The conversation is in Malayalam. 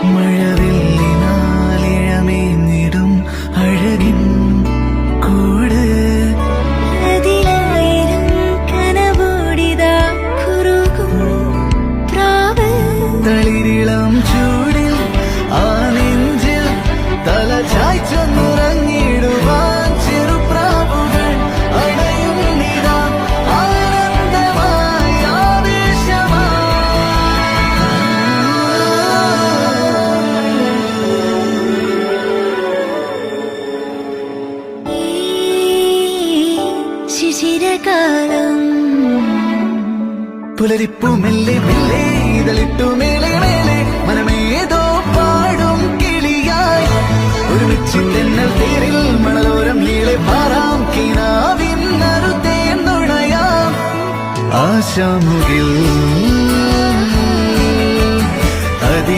മഴവില്ലിനാലിഴമേഞ്ഞിടും അഴകിൻ കൂട് അതിലായിരം കനവോടിതാ കുറുകും പ്രാവ് തളിരിളം ചൂടിൽ ആ നെഞ്ചിൽ തല ചായ്ച്ചൊന്നുറങ്ങിടുവാൻ ചെറുപ്രാവുകൾ അടയും നിതാ ആനന്ദമായി ഈ ശിശിരകാലം പുലരിപ്പു മെല്ലെ മെല്ലെ ഇതളിട്ടു മേലെ മേലെ മനമേതോ പാടും കിളിയായി ഒരുമിച്ച് തെന്നൽ തേരിൽ മണലോരം നീളെ പാറാം കിനാവിൻ നറുതേ നുണയാം ആശാ